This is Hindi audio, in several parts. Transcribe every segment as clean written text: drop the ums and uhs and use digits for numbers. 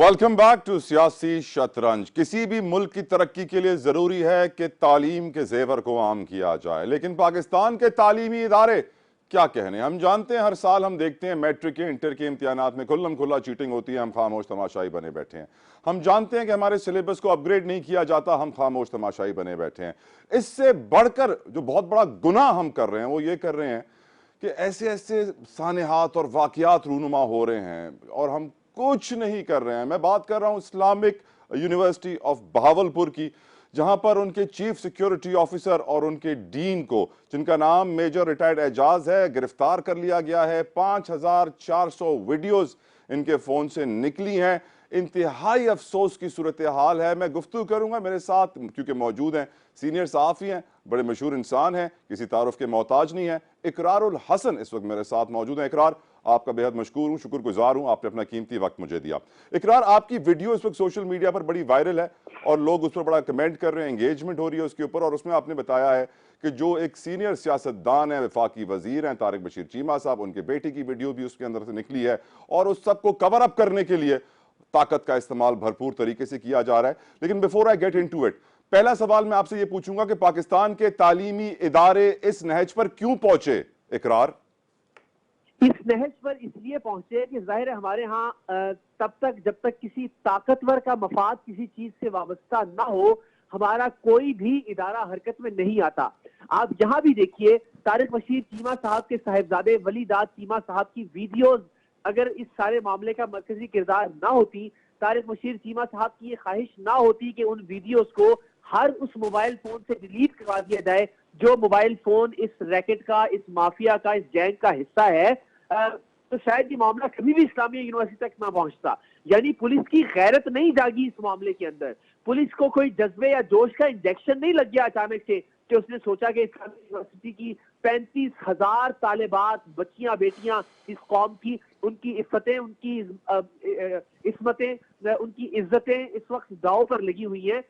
वेलकम बैक टू सियासी शतरंज। किसी भी मुल्क की तरक्की के लिए जरूरी है कि तालीम के जेवर को आम किया जाए, लेकिन पाकिस्तान के तालीमी इदारे क्या कहने। हम जानते हैं, हर साल हम देखते हैं मैट्रिक के इंटर के इम्तिहानात में खुल्लम खुल्ला चीटिंग होती है, हम खामोश तमाशाई बने बैठे हैं। हम जानते हैं कि हमारे सिलेबस को अपग्रेड नहीं किया जाता, हम खामोश तमाशाई बने बैठे हैं। इससे बढ़कर जो बहुत बड़ा गुनाह हम कर रहे हैं वो ये कर रहे हैं कि ऐसे ऐसे सानेहात और वाकयात रूनुमा हो रहे हैं और हम कुछ नहीं कर रहे हैं। मैं बात कर रहा हूं इस्लामिक यूनिवर्सिटी ऑफ बहावलपुर की, जहां पर उनके चीफ सिक्योरिटी ऑफिसर और उनके डीन को, जिनका नाम मेजर रिटायर्ड एजाज है, गिरफ्तार कर लिया गया है। 5400 वीडियोस इनके फोन से निकली हैं। इंतहाई अफसोस की सूरत हाल है। मैं गुफ्तगू करूंगा, मेरे साथ क्योंकि मौजूद हैं सीनियर सहाफ़ी हैं, बड़े मशहूर इंसान हैं, किसी तारुफ के मोहताज नहीं है। इकरारुल हसन इस वक्त मेरे साथ मौजूद हैं। इकरार, आपका बेहद मशकूर हूं, शुक्रगुजार हूं, आपने अपना कीमती वक्त मुझे दिया। इकरार, आपकी वीडियो इस वक्त सोशल मीडिया पर बड़ी वायरल है और लोग उस पर बड़ा कमेंट कर रहे हैं, एंगेजमेंट हो रही है उसके ऊपर, और उसमें आपने बताया है कि जो एक सीनियर सियासतदान है, वफाकी वजीर हैं तारिक बशीर चीमा साहब, उनके बेटे की वीडियो भी उसके अंदर से निकली है और उस सबको कवर अप करने के लिए ताकत का इस्तेमाल भरपूर तरीके से किया जा रहा है। लेकिन before I get into it, पहला सवाल मैं आपसे ये पूछूंगा कि पाकिस्तान के तालीमी इदारे इस नहज पर क्यों पहुंचे। इकरार, इस नहज पर इसलिए पहुंचे कि जाहिर है हमारे यहाँ तब तक जब तक किसी ताकतवर का मफाद किसी चीज से वाबस्ता ना हो, हमारा कोई भी इदारा हरकत में नहीं आता। आप जहां भी देखिए, तारिक बशीर चीमा साहब के साहिबजादे वलीदाद चीमा साहब की वीडियोस अगर इस सारे मामले का मरकजी किरदार ना होती, तारिक बशीर चीमा साहब की ये ख्वाहिश ना होती कि उन वीडियोस को हर उस मोबाइल फोन से डिलीट करवा दिया जाए जो मोबाइल फोन इस रैकेट का, इस माफिया का, इस गैंग का हिस्सा है, तो शायद ये मामला कभी भी इस्लामिया यूनिवर्सिटी तक ना पहुंचता। यानी पुलिस की गैरत नहीं जागी इस मामले के अंदर, पुलिस को कोई जज्बे या जोश का इंजेक्शन नहीं लग गया अचानक से कि उसने सोचा कि इस्लामिया यूनिवर्सिटी की 35,000 तालिबात, बच्चियां बेटियां इस कौम की, उनकी इफ्फतें, उनकी इस्मतें, उनकी इज्जतें इस वक्त दांव पर लगी हुई हैं।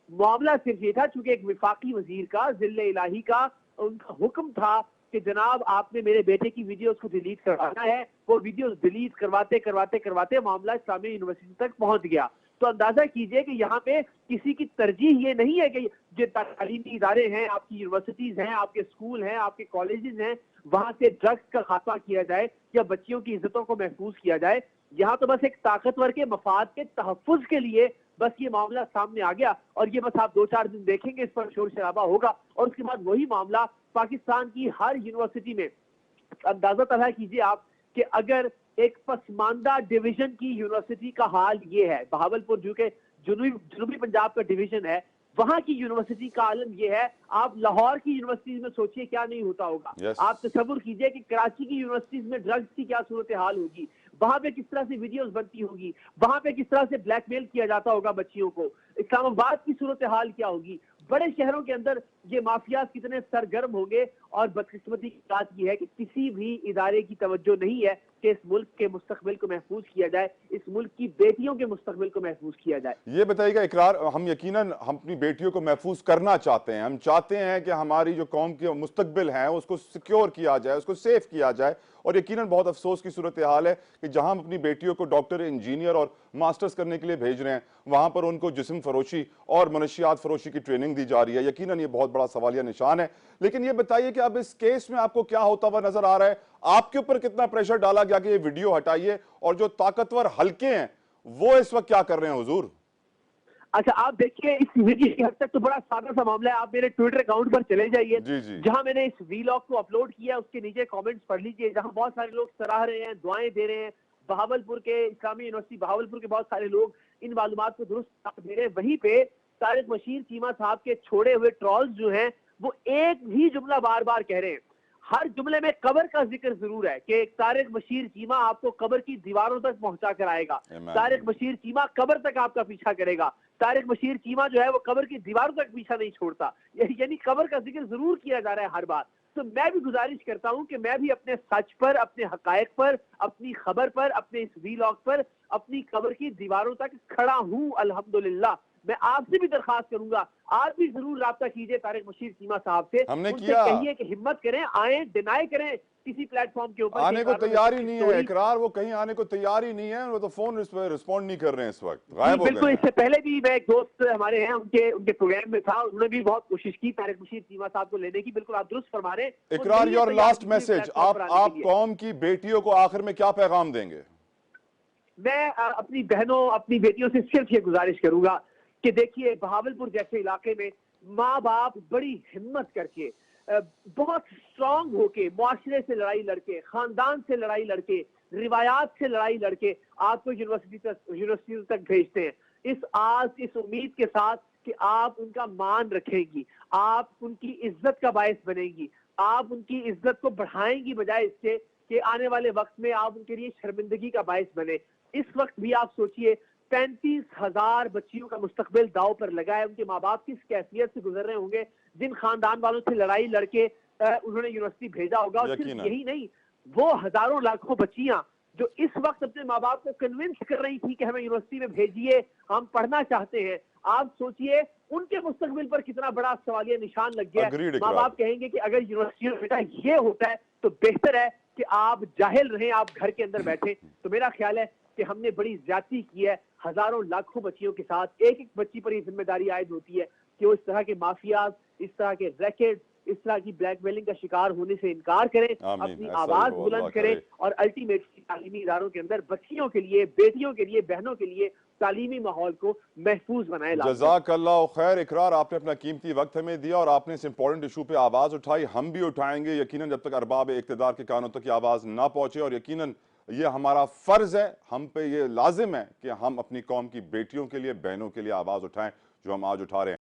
मामला सिर्फ ये था, चूंकि एक विफाकी वजीर का, जिले इलाही का उनका हुक्म था कि जनाब आपने मेरे बेटे की वीडियोस को डिलीट करवाना है। वो वीडियोस डिलीट करवाते करवाते करवाते मामला इस्लामिया यूनिवर्सिटी तक पहुंच गया। तो अंदाजा कीजिए कि यहाँ पे किसी की तरजीह ये नहीं है कि जो तालीमी इदारे हैं, आपकी यूनिवर्सिटीज हैं, आपके स्कूल हैं, आपके कॉलेजेस हैं, वहां से ड्रग्स का खात्मा किया जाए या बच्चियों की इज्जतों को महफूज किया जाए। यहाँ तो बस एक ताकतवर के मफाद के तहफ़्फ़ुज़ के लिए बस ये मामला सामने आ गया, और ये बस आप 2-4 दिन देखेंगे, इस पर शोर शराबा होगा और उसके बाद वही मामला पाकिस्तान की हर यूनिवर्सिटी में। अंदाजा तला कीजिए आप कि अगर एक पसमानदा डिवीजन की यूनिवर्सिटी का हाल ये है, बहावलपुर जो कि जुनूबी पंजाब का डिवीजन है, वहां की यूनिवर्सिटी का आलम ये है, आप लाहौर की यूनिवर्सिटीज में सोचिए क्या नहीं होता होगा। आप तसव्वुर कीजिए कि कराची की यूनिवर्सिटीज में ड्रग्स की क्या सूरत हाल होगी, वहां पे किस तरह से वीडियोस बनती होगी, वहां पे किस तरह से ब्लैकमेल किया जाता होगा बच्चियों को, इस्लामाबाद की सूरत हाल क्या होगी, बड़े शहरों के अंदर ये माफिया कितने सरगर्म होंगे। और बदकिस्मती की बात यह है कि किसी भी इदारे की तवज्जो नहीं है कि इस मुल्क के मुस्तकबिल को महफूज किया जाए, इस मुल्क की बेटियों के मुस्तकबिल को महफूज किया जाए। ये बताइएगा इकरार, हम यकीनन हम अपनी बेटियों को महफूज करना चाहते हैं, हम चाहते हैं कि हमारी जो कौम की मुस्तकबिल है उसको सिक्योर किया जाए, उसको सेफ किया जाए, और यकीनन बहुत अफसोस की सूरत हाल है कि जहां हम अपनी बेटियों को डॉक्टर, इंजीनियर और मास्टर्स करने के लिए भेज रहे हैं, वहां पर उनको जिस्म फरोशी और मनशियात फरोशी की ट्रेनिंग दी जा रही है। यकीनन ये बहुत बड़ा सवालिया निशान है। लेकिन ये बताइए कि अब इस केस में आपको क्या होता हुआ नजर आ रहा है, आपके ऊपर कितना प्रेशर डाला गया कि ये वीडियो हटाइए, और जो ताकतवर हल्के हैं वो इस वक्त क्या कर रहे हैं हुजूर? अच्छा, आप देखिए, इस वीडियो की हद तक तो बड़ा सादा सा मामला है। आप मेरे ट्विटर अकाउंट पर चले जाइए, जहां मैंने इस वीलॉग को अपलोड किया, उसके नीचे कमेंट्स पढ़ लीजिए, जहां बहुत सारे लोग सराह रहे हैं, दुआएं दे रहे हैं। बहावलपुर के इस्लामी यूनिवर्सिटी बहावलपुर के बहुत सारे लोग इन मालूमात को दुरुस्त दे रहे हैं। वहीं पे तारिक बशीर चीमा साहब के छोड़े हुए ट्रॉल्स जो हैं, वो एक ही जुमला बार बार कह रहे हैं। हर जुमले में कब्र का जिक्र जरूर है कि तारिक बशीर चीमा आपको कब्र की दीवारों तक पहुंचा कर आएगा, तारिक बशीर चीमा कब्र तक आपका पीछा करेगा, तारिक बशीर चीमा जो है वो कब्र की दीवारों तक पीछा नहीं छोड़ता। यानी कब्र का जिक्र जरूर किया जा रहा है हर बार। तो मैं भी गुजारिश करता हूं कि मैं भी अपने सच पर, अपने हकायक पर, अपनी खबर पर, अपने इस वीलॉग पर अपनी कब्र की दीवारों तक खड़ा हूं अल्हम्दुलिल्लाह। मैं आपसे भी दरखास्त करूंगा, आप भी जरूर राब्ता कीजिए तारिक मुशीर चीमा साहब से, हमने उनसे किया। कहिए कि हिम्मत करें, आए, डिनाई करें किसी प्लेटफॉर्म के ऊपर। आने को तैयार ही नहीं है इकरार, वो कहीं आने को तैयार ही नहीं है, वो तो फोन रिस्पॉन्ड नहीं कर रहे हैं, इस वक्त गायब हो गए बिल्कुल। हैं। इससे पहले भी मैं एक दोस्त हमारे हैं, उनके प्रोग्राम में था, उन्होंने भी बहुत कोशिश की तारिक मुशीर चीमा साहब को लेने की। बिल्कुल आप दुरुस्त फरमा रहे हैं। वो इकरार, नहीं है योर तैयार लास्ट किसी भी मैसेज, प्लेटफॉर्म पर आने आप के लिए। कौम की बेटियों को आखिर में क्या पैगाम देंगे? मैं अपनी बहनों, अपनी बेटियों से सिर्फ ये गुजारिश करूंगा कि देखिए, बहावलपुर जैसे इलाके में माँ बाप बड़ी हिम्मत करके, बहुत स्ट्रांग होके, मुआशरे से लड़ाई लड़के, खानदान से लड़ाई लड़के, रिवायात से लड़ाई लड़के आपको यूनिवर्सिटी तक भेजते हैं, इस आस, इस उम्मीद के साथ कि आप उनका मान रखेंगी, आप उनकी इज्जत का बायस बनेंगी, आप उनकी इज्जत को बढ़ाएंगी, बजाय इससे कि आने वाले वक्त में आप उनके लिए शर्मिंदगी का बायस बने। इस वक्त भी आप सोचिए, 35,000 बच्चियों का मुस्तकबिल दाव पर लगा है। उनके माँ बाप किस कैफियत से गुजर रहे होंगे, जिन खानदान वालों से लड़ाई लड़के उन्होंने यूनिवर्सिटी भेजा होगा। और सिर्फ यही नहीं, वो हजारों लाखों बच्चियां जो इस वक्त अपने माँ बाप को कन्विंस कर रही थी कि हमें यूनिवर्सिटी में भेजिए, हम पढ़ना चाहते हैं, आप सोचिए उनके मुस्तकबिल पर कितना बड़ा सवालिया निशान लग गया है। माँ बाप कहेंगे कि अगर यूनिवर्सिटी में बेटा ये होता है तो बेहतर है कि आप जाहिल रहें, आप घर के अंदर बैठे। तो मेरा ख्याल है कि हमने बड़ी ज्यादती की है हजारों लाखों बच्चियों के साथ। एक एक बच्ची पर ये जिम्मेदारी आयद होती है कि वो इस तरह के माफियाज, इस तरह के रैकेट, इस तरह की ब्लैकमेलिंग का शिकार होने से इनकार करें, अपनी आवाज बुलंद करें और अल्टीमेटली तालीमी इदारों के अंदर बच्चियों के लिए, बेटियों के लिए, बहनों के लिए तालीमी माहौल को महफूज बनाए। जज़ाकल्लाह खैर इकरार, आपने अपना कीमती वक्त हमें दिया और आपने इस इंपॉर्टेंट इशू पे आवाज उठाई। हम भी उठाएंगे यकीनन, जब तक अरबाब इक़्तिदार के कानों तक की आवाज ना पहुंचे। और यकीनन ये हमारा फर्ज है, हम पे ये लाजिम है कि हम अपनी कौम की बेटियों के लिए, बहनों के लिए आवाज उठाएं, जो हम आज उठा रहे हैं।